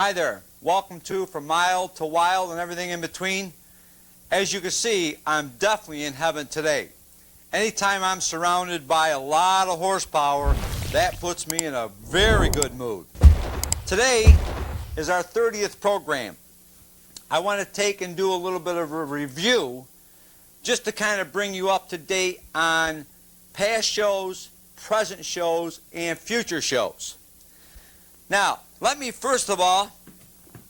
Hi there, welcome to From Mild to Wild and everything in between. As you can see, I'm definitely in heaven today. Anytime I'm surrounded by a lot of horsepower, that puts me in a very good mood. Today is our 30th program. I want to take and do a little bit of a review just to kind of bring you up to date on past shows, present shows, and future shows. Now, let me first of all,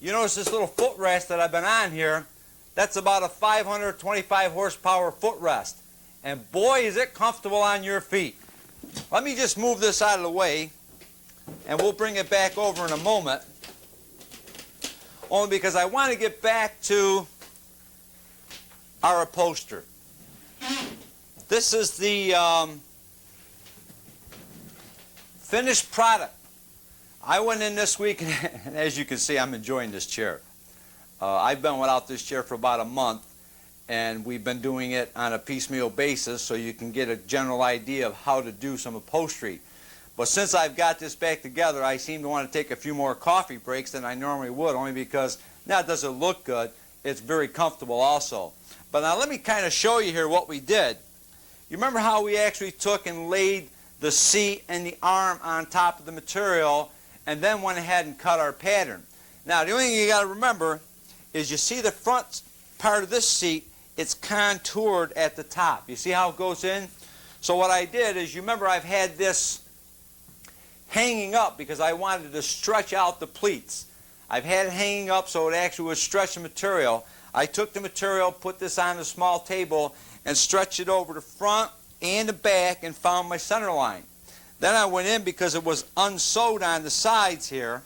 you notice this little footrest that I've been on here, that's about a 525 horsepower footrest. And boy, is it comfortable on your feet. Let me just move this out of the way, and we'll bring it back over in a moment. Only because I want to get back to our upholstery. This is the finished product. I went in this week, and as you can see, I'm enjoying this chair. I've been without this chair for about a month, and we've been doing it on a piecemeal basis so you can get a general idea of how to do some upholstery. But since I've got this back together, I seem to want to take a few more coffee breaks than I normally would, only because not does it look good, it's very comfortable also. But now let me kind of show you here what we did. You remember how we actually took and laid the seat and the arm on top of the material and then went ahead and cut our pattern. Now the only thing you got to remember is you see the front part of this seat, it's contoured at the top. You see how it goes in? So what I did is, you remember I've had this hanging up because I wanted to stretch out the pleats. I've had it hanging up so it actually would stretch the material. I took the material, put this on a small table, and stretched it over the front and the back and found my center line. Then I went in, because it was unsewed on the sides here,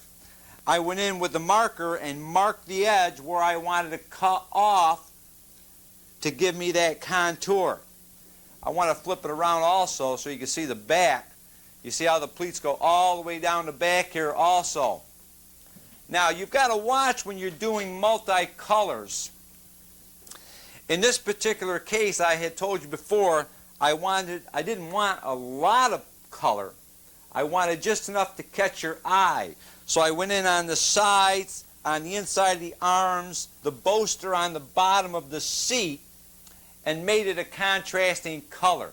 I went in with the marker and marked the edge where I wanted to cut off to give me that contour. I want to flip it around also so you can see the back. You see how the pleats go all the way down the back here also. Now you've got to watch when you're doing multicolors. In this particular case, I had told you before, I didn't want a lot of color. I wanted just enough to catch your eye. So I went in on the sides, on the inside of the arms, the bolster on the bottom of the seat, and made it a contrasting color.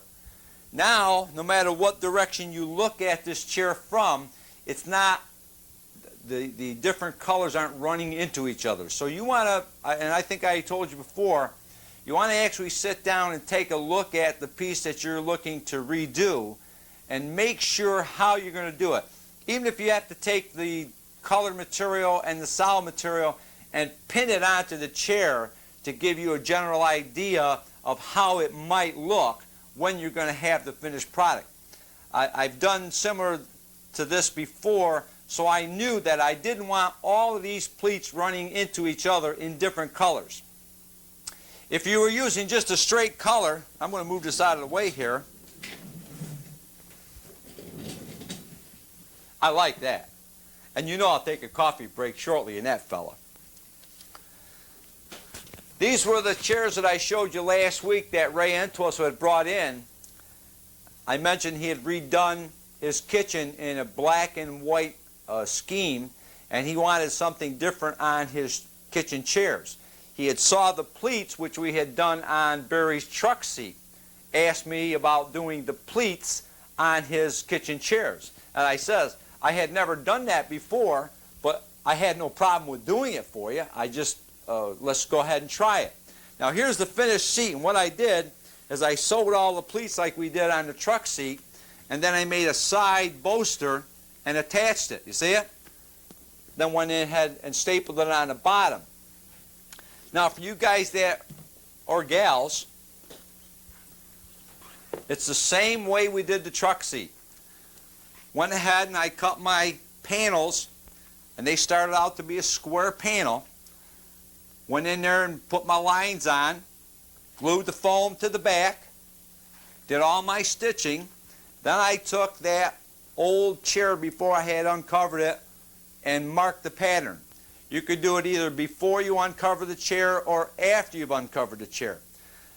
Now, no matter what direction you look at this chair from, it's not, the different colors aren't running into each other. So you want to, and I think I told you before, you want to actually sit down and take a look at the piece that you're looking to redo and make sure how you're going to do it. Even if you have to take the colored material and the solid material and pin it onto the chair to give you a general idea of how it might look when you're going to have the finished product. I've done similar to this before, so I knew that I didn't want all of these pleats running into each other in different colors. If you were using just a straight color, I'm going to move this out of the way here. I like that. And you know I'll take a coffee break shortly in that fella. These were the chairs that I showed you last week that Ray Entoso had brought in. I mentioned he had redone his kitchen in a black and white scheme, and he wanted something different on his kitchen chairs. He had saw the pleats, which we had done on Barry's truck seat, asked me about doing the pleats on his kitchen chairs. And I says, I had never done that before, but I had no problem with doing it for you. I just, let's go ahead and try it. Now here's the finished seat, and what I did is I sewed all the pleats like we did on the truck seat, and then I made a side bolster and attached it. You see it? Then went in ahead and stapled it on the bottom. Now for you guys that, or gals, it's the same way we did the truck seat. Went ahead and I cut my panels, and they started out to be a square panel. Went in there and put my lines on, glued the foam to the back, did all my stitching. Then I took that old chair before I had uncovered it and marked the pattern. You could do it either before you uncover the chair or after you've uncovered the chair.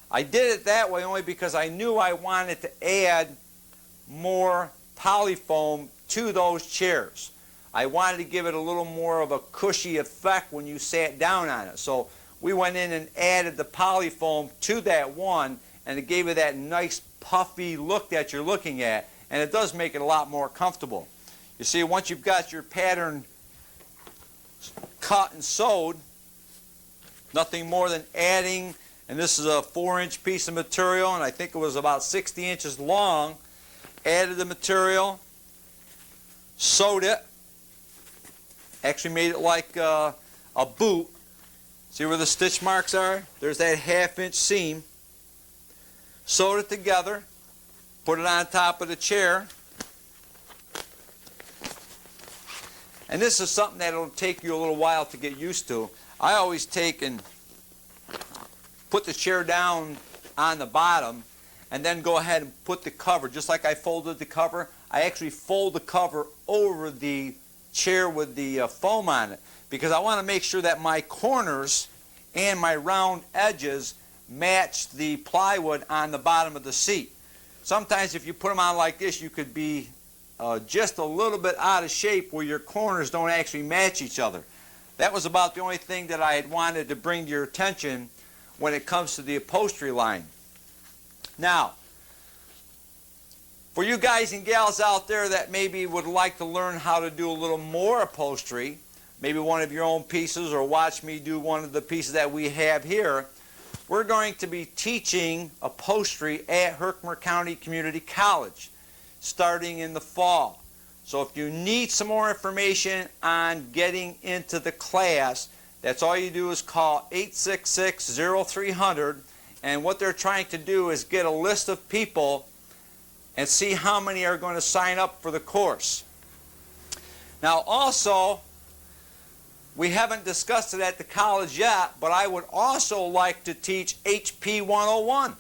I did it that way only because I knew I wanted to add more polyfoam to those chairs. I wanted to give it a little more of a cushy effect when you sat down on it. So we went in and added the polyfoam to that one, and it gave it that nice puffy look that you're looking at, and it does make it a lot more comfortable. You see, once you've got your pattern cut and sewed, nothing more than adding, and this is a 4-inch piece of material, and I think it was about 60 inches long, added the material, sewed it, actually made it like a boot. See where the stitch marks are? There's that 1/2-inch seam. Sewed it together, put it on top of the chair. And this is something that will take you a little while to get used to. I always take and put the chair down on the bottom and then go ahead and put the cover, just like I folded the cover. I actually fold the cover over the chair with the foam on it, because I want to make sure that my corners and my round edges match the plywood on the bottom of the seat. Sometimes if you put them on like this, you could be just a little bit out of shape where your corners don't actually match each other. That was about the only thing that I had wanted to bring to your attention when it comes to the upholstery line. Now, for you guys and gals out there that maybe would like to learn how to do a little more upholstery, maybe one of your own pieces, or watch me do one of the pieces that we have here, we're going to be teaching upholstery at Herkimer County Community College starting in the fall. So if you need some more information on getting into the class, that's all you do is call 866-0300, and what they're trying to do is get a list of people and see how many are going to sign up for the course. Now also, we haven't discussed it at the college yet, but I would also like to teach HP 101.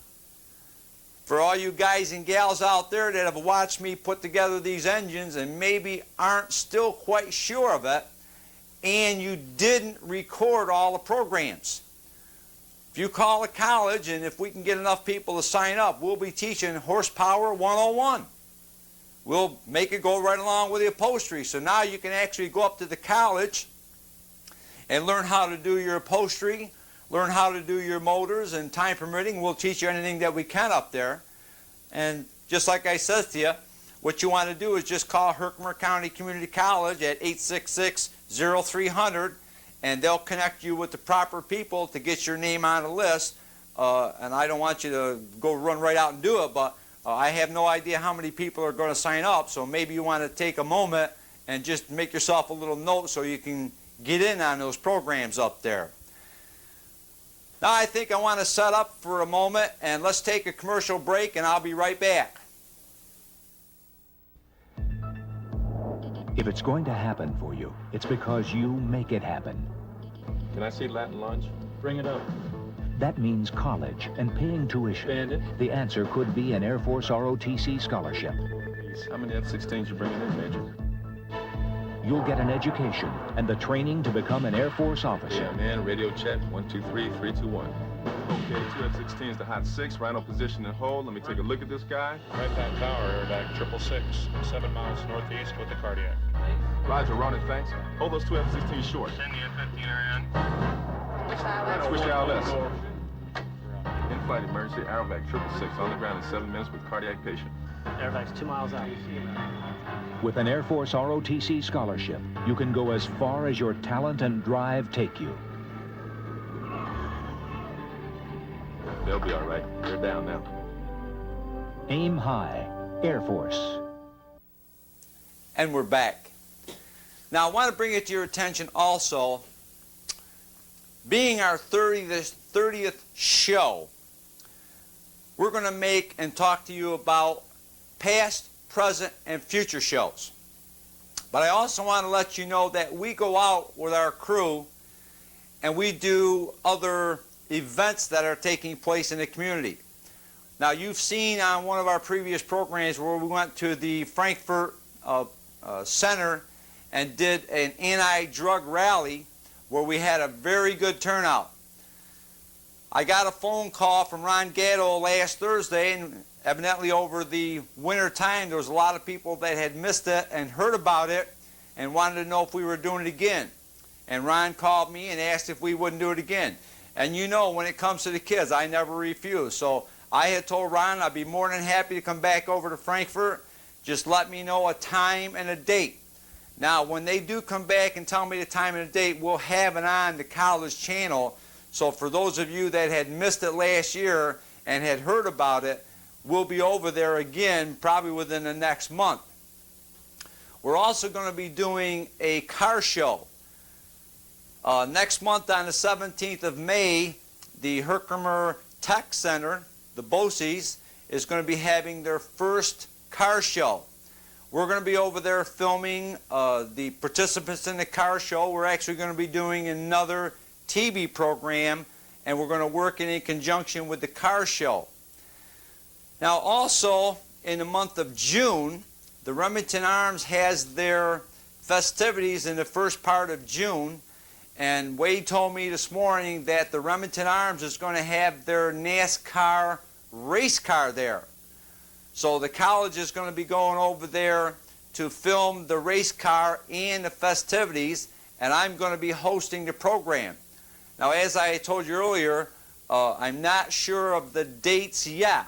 For all you guys and gals out there that have watched me put together these engines and maybe aren't still quite sure of it, and you didn't record all the programs. If you call the college, and if we can get enough people to sign up, we'll be teaching horsepower 101. We'll make it go right along with the upholstery. So now you can actually go up to the college and learn how to do your upholstery, learn how to do your motors, and time permitting, we'll teach you anything that we can up there. And just like I said to you, what you want to do is just call Herkimer County Community College at 866-0300, and they'll connect you with the proper people to get your name on a list. And I don't want you to go run right out and do it, but I have no idea how many people are going to sign up, so maybe you want to take a moment and just make yourself a little note so you can get in on those programs up there. Now I think I want to set up for a moment, and let's take a commercial break, and I'll be right back. If it's going to happen for you, it's because you make it happen. Can I see Latin lunch? Bring it up. That means college and paying tuition. Bandit. The answer could be an Air Force ROTC scholarship. How many F-16s you bringing in, Major? You'll get an education and the training to become an Air Force officer. Yeah, man, radio check, 123, 321. Okay, 2 F-16s to hot 6, right on position and hold. Let me take a look at this guy. Right that tower, airback 666, 7 miles northeast with the cardiac. Roger, Ronan, thanks. Hold those 2 F-16s short. Send the F-15 around. Switch to ILS. In-flight emergency, aerovac 666, on the ground in 7 minutes with cardiac patient. Airback's 2 miles out. With an Air Force ROTC scholarship, you can go as far as your talent and drive take you. They'll be all right. They're down now. Aim high, Air Force. And we're back. Now I want to bring it to your attention also, being our 30th show, we're going to make and talk to you about past, present, and future shows. But I also want to let you know that we go out with our crew and we do other events that are taking place in the community. Now you've seen on one of our previous programs where we went to the Frankfurt Center and did an anti-drug rally where we had a very good turnout. I got a phone call from Ron Gatto last Thursday, and evidently over the winter time there was a lot of people that had missed it and heard about it, and wanted to know if we were doing it again. And Ron called me and asked if we wouldn't do it again. And you know, when it comes to the kids, I never refuse. So I had told Ron I'd be more than happy to come back over to Frankfurt. Just let me know a time and a date. Now, when they do come back and tell me the time and the date, we'll have it on the college channel. So for those of you that had missed it last year and had heard about it, we'll be over there again probably within the next month. We're also going to be doing a car show. Next month on the 17th of May, the Herkimer Tech Center, the BOCES, is going to be having their first car show. We're going to be over there filming the participants in the car show. We're actually going to be doing another TV program, and we're going to work in conjunction with the car show. Now also, in the month of June, the Remington Arms has their festivities in the first part of June, and Wade told me this morning that the Remington Arms is going to have their NASCAR race car there. So the college is going to be going over there to film the race car and the festivities, and I'm going to be hosting the program. Now, as I told you earlier, I'm not sure of the dates yet,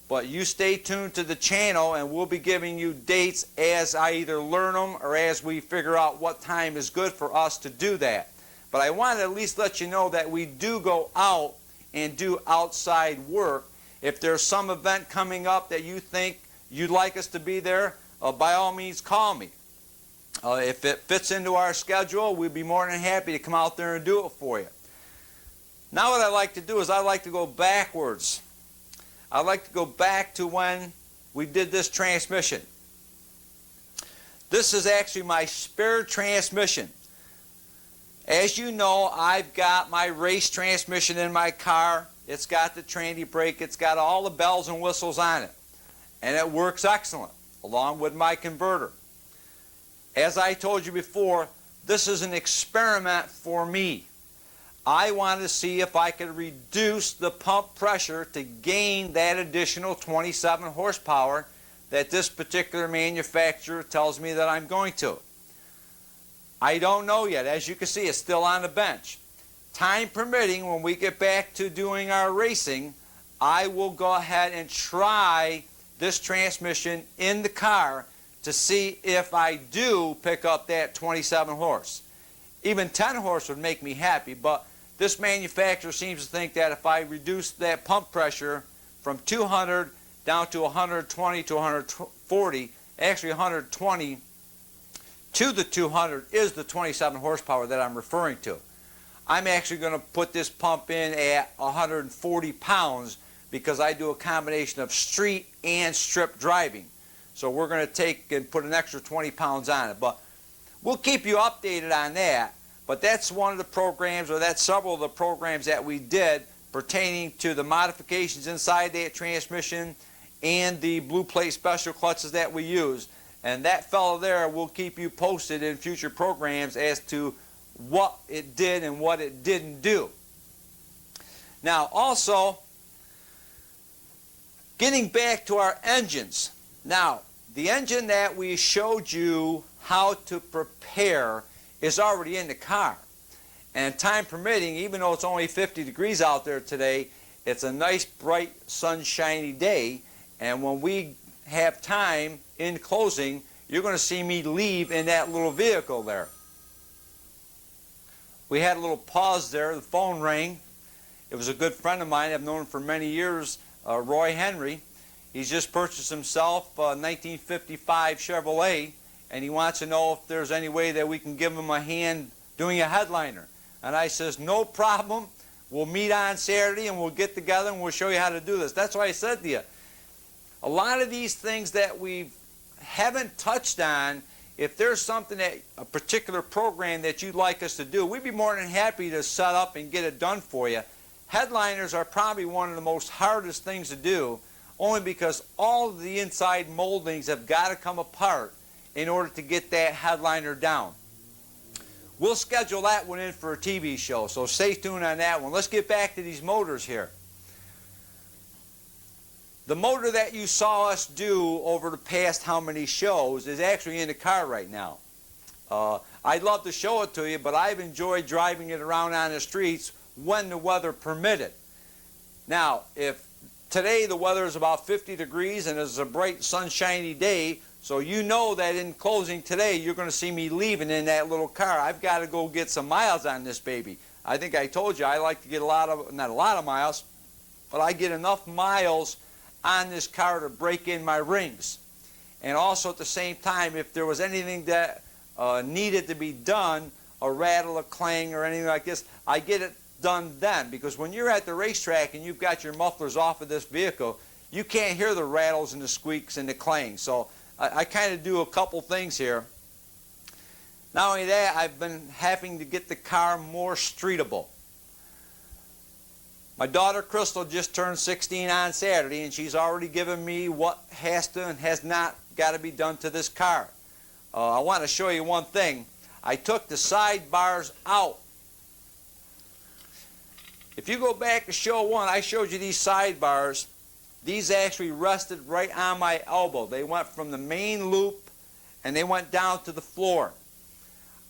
but you stay tuned to the channel and we'll be giving you dates as I either learn them or as we figure out what time is good for us to do that. But I want to at least let you know that we do go out and do outside work. If there's some event coming up that you think you'd like us to be there, by all means call me. If it fits into our schedule, we'd be more than happy to come out there and do it for you. Now what I like to do is I like to go backwards. I like to go back to when we did this transmission. This is actually my spare transmission. As you know, I've got my race transmission in my car. It's got the tranny brake. It's got all the bells and whistles on it. And it works excellent, along with my converter. As I told you before, this is an experiment for me. I wanted to see if I could reduce the pump pressure to gain that additional 27 horsepower that this particular manufacturer tells me that I'm going to. I don't know yet. As you can see, it's still on the bench. Time permitting, when we get back to doing our racing, I will go ahead and try this transmission in the car to see if I do pick up that 27 horse. Even 10 horse would make me happy, but this manufacturer seems to think that if I reduce that pump pressure from 200 down to 120 to 140, actually 120 to the 200 is the 27 horsepower that I'm referring to. I'm actually going to put this pump in at 140 pounds because I do a combination of street and strip driving. So we're going to take and put an extra 20 pounds on it. But we'll keep you updated on that. But that's one of the programs, or that's several of the programs that we did pertaining to the modifications inside that transmission and the blue plate special clutches that we use. And that fellow there will keep you posted in future programs as to what it did and what it didn't do. Now also, getting back to our engines. Now, the engine that we showed you how to prepare is already in the car. And time permitting, even though it's only 50 degrees out there today, it's a nice, bright, sunshiny day. And when we have time in closing, you're going to see me leave in that little vehicle there. We had a little pause there. The phone rang. It was a good friend of mine. I've known him for many years, Roy Henry. He's just purchased himself a 1955 Chevrolet, and he wants to know if there's any way that we can give him a hand doing a headliner. And I says, no problem. We'll meet on Saturday and we'll get together and we'll show you how to do this. That's why I said to you, a lot of these things that we haven't touched on, if there's something that, a particular program that you'd like us to do, we'd be more than happy to set up and get it done for you. Headliners are probably one of the most hardest things to do, only because all of the inside moldings have got to come apart in order to get that headliner down. We'll schedule that one in for a TV show, so stay tuned on that one. Let's get back to these motors here. The motor that you saw us do over the past how many shows is actually in the car right now. I'd love to show it to you, but I've enjoyed driving it around on the streets when the weather permitted. Now, if today the weather is about 50 degrees and it's a bright sunshiny day, so you know that in closing today you're going to see me leaving in that little car. I've got to go get some miles on this baby. I think I told you I like to get not a lot of miles, but I get enough miles on this car to break in my rings. And also at the same time, if there was anything that needed to be done, a rattle, a clang, or anything like this, I get it done then. Because when you're at the racetrack and you've got your mufflers off of this vehicle, you can't hear the rattles and the squeaks and the clangs. So I kind of do a couple things here. Not only that, I've been having to get the car more streetable. My daughter Crystal just turned 16 on Saturday, and she's already given me what has to and has not got to be done to this car. I want to show you one thing. I took the side bars out. If you go back to show one, I showed you these side bars. These actually rested right on my elbow. They went from the main loop and they went down to the floor.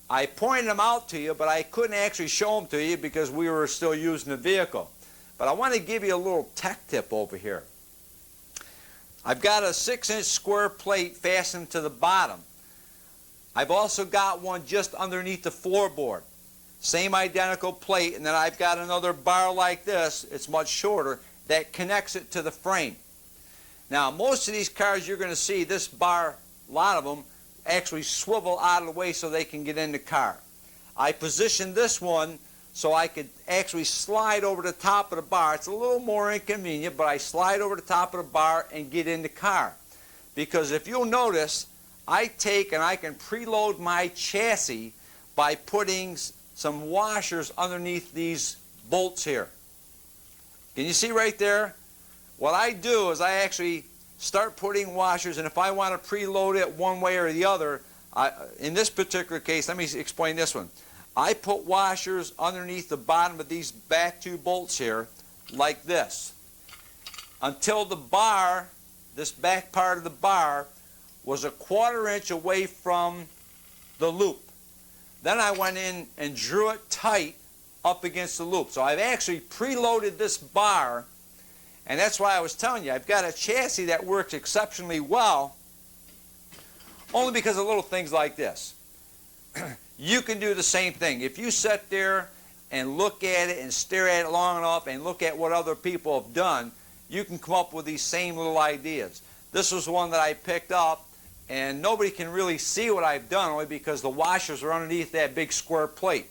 I pointed them out to you, but I couldn't actually show them to you because we were still using the vehicle. But I want to give you a little tech tip over here. I've got a 6-inch square plate fastened to the bottom. I've also got one just underneath the floorboard. Same identical plate, and then I've got another bar like this, it's much shorter, that connects it to the frame. Now, most of these cars you're going to see, this bar, a lot of them, actually swivel out of the way so they can get in the car. I positioned this one so I could actually slide over the top of the bar. It's a little more inconvenient, but I slide over the top of the bar and get in the car. Because if you'll notice, I take and I can preload my chassis by putting some washers underneath these bolts here. Can you see right there? What I do is I actually start putting washers, and if I want to preload it one way or the other, in this particular case, let me explain this one. I put washers underneath the bottom of these back two bolts here, like this, until the bar, this back part of the bar, was 1/4 inch away from the loop. Then I went in and drew it tight up against the loop. So I've actually preloaded this bar, and that's why I was telling you, I've got a chassis that works exceptionally well, only because of little things like this. You can do the same thing. If you sit there and look at it and stare at it long enough and look at what other people have done, you can come up with these same little ideas. This was one that I picked up, and nobody can really see what I've done only because the washers are underneath that big square plate.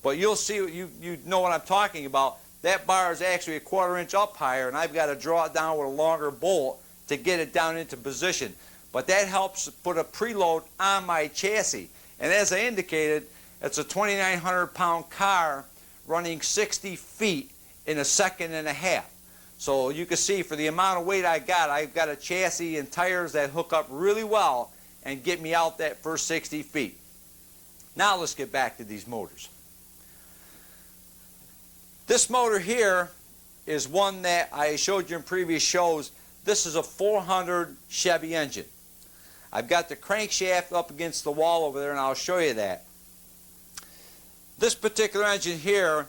But you'll see, you know what I'm talking about. That bar is actually 1/4 inch up higher, and I've got to draw it down with a longer bolt to get it down into position. But that helps put a preload on my chassis. And as I indicated, it's a 2,900-pound car running 60 feet in 1.5 seconds. So you can see for the amount of weight I've got a chassis and tires that hook up really well and get me out that first 60 feet. Now let's get back to these motors. This motor here is one that I showed you in previous shows. This is a 400 Chevy engine. I've got the crankshaft up against the wall over there, and I'll show you that. This particular engine here,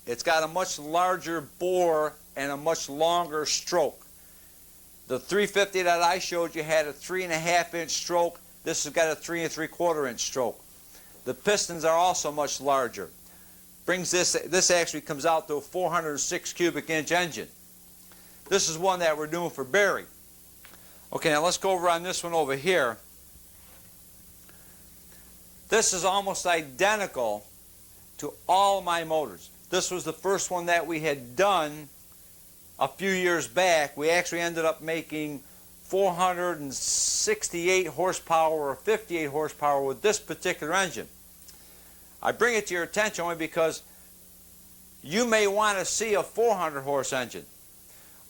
it's got a much larger bore and a much longer stroke. The 350 that I showed you had a 3.5 inch stroke. This has got a 3 3/4 inch stroke. The pistons are also much larger. This actually comes out to a 406 cubic inch engine. This is one that we're doing for Barry. Okay, now let's go over on this one over here. This is almost identical to all of my motors. This was the first one that we had done a few years back. We actually ended up making 468 horsepower or 58 horsepower with this particular engine. I bring it to your attention only because you may want to see a 400 horse engine.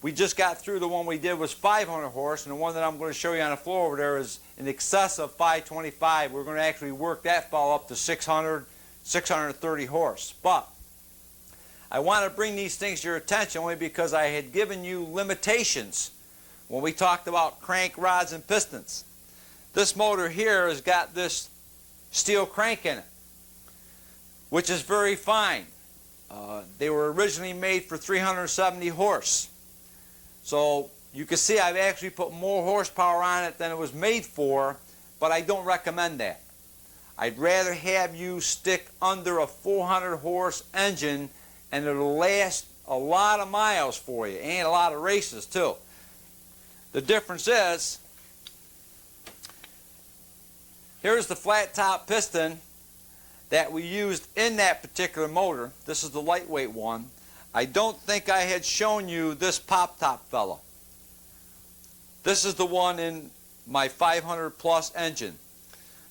We just got through the one we did was 500 horse, and the one that I'm going to show you on the floor over there is in excess of 525. We're going to actually work that fall up to 600, 630 horse. But I want to bring these things to your attention only because I had given you limitations when we talked about crank rods and pistons. This motor here has got this steel crank in it, which is very fine. They were originally made for 370 horse. So you can see I've actually put more horsepower on it than it was made for, but I don't recommend that. I'd rather have you stick under a 400 horse engine, and it'll last a lot of miles for you and a lot of races too. The difference is, here's the flat top piston that we used in that particular motor. This is the lightweight one. I don't think I had shown you this pop top fella. This is the one in my 500 plus engine.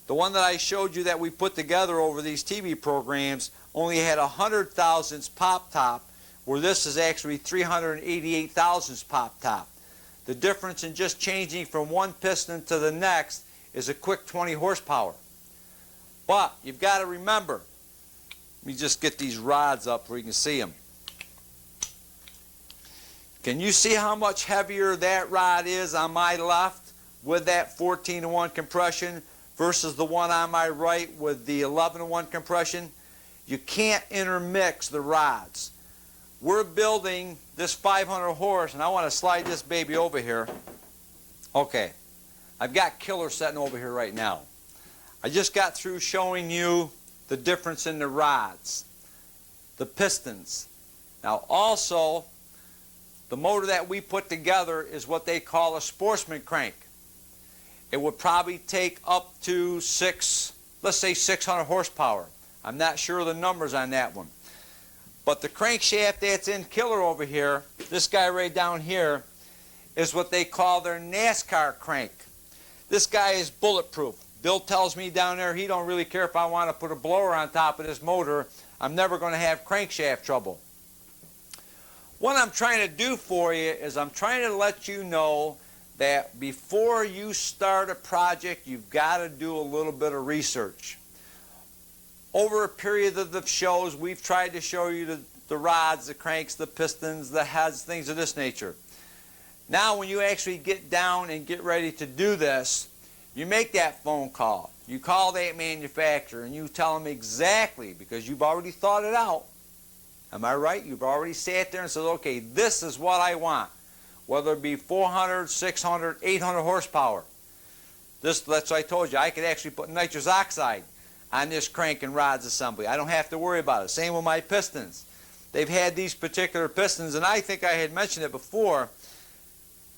The one that I showed you that we put together over these TV programs only had 100 thousandths pop top, where this is actually 388 thousandths pop top. The difference in just changing from one piston to the next is a quick 20 horsepower. But you've got to remember, let me just get these rods up where you can see them. Can you see how much heavier that rod is on my left with that 14-to-1 compression versus the one on my right with the 11-to-1 compression? You can't intermix the rods. We're building this 500 horse, and I want to slide this baby over here. Okay, I've got Killer sitting over here right now. I just got through showing you the difference in the rods, the pistons. Now also, the motor that we put together is what they call a sportsman crank. It would probably take up to let's say 600 horsepower. I'm not sure of the numbers on that one. But the crankshaft that's in Killer over here, this guy right down here, is what they call their NASCAR crank. This guy is bulletproof. Bill tells me down there he don't really care if I want to put a blower on top of this motor. I'm never going to have crankshaft trouble. What I'm trying to do for you is I'm trying to let you know that before you start a project, you've got to do a little bit of research. Over a period of the shows, we've tried to show you the rods, the cranks, the pistons, the heads, things of this nature. Now when you actually get down and get ready to do this, you make that phone call. You call that manufacturer and you tell them exactly, because you've already thought it out. Am I right? You've already sat there and said, okay, this is what I want. Whether it be 400, 600, 800 horsepower. That's what I told you. I could actually put nitrous oxide on this crank and rods assembly. I don't have to worry about it. Same with my pistons. They've had these particular pistons, and I think I had mentioned it before.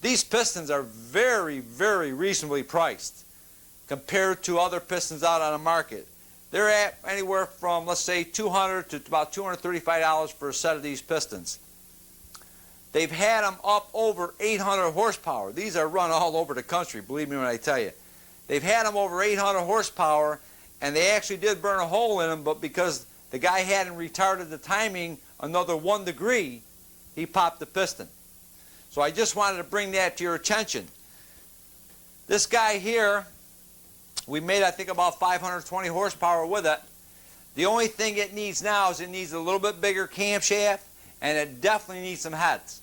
These pistons are very, very reasonably priced compared to other pistons out on the market. They're at anywhere from, let's say, $200 to about $235 for a set of these pistons. They've had them up over 800 horsepower. These are run all over the country, believe me when I tell you. They've had them over 800 horsepower, and they actually did burn a hole in them, but because the guy hadn't retarded the timing another 1 degree, he popped the piston. So I just wanted to bring that to your attention. This guy here, we made, I think, about 520 horsepower with it. The only thing it needs now is it needs a little bit bigger camshaft, and it definitely needs some heads.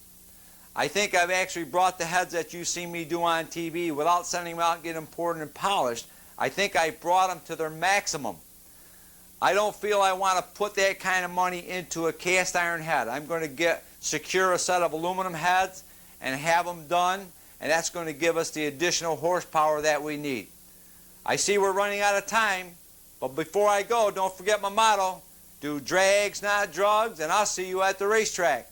I think I've actually brought the heads that you see me do on TV without sending them out and getting them poured and polished. I think I brought them to their maximum. I don't feel I want to put that kind of money into a cast iron head. I'm going to secure a set of aluminum heads and have them done, and that's going to give us the additional horsepower that we need. I see we're running out of time, but before I go, don't forget my motto: do drags, not drugs, and I'll see you at the racetrack.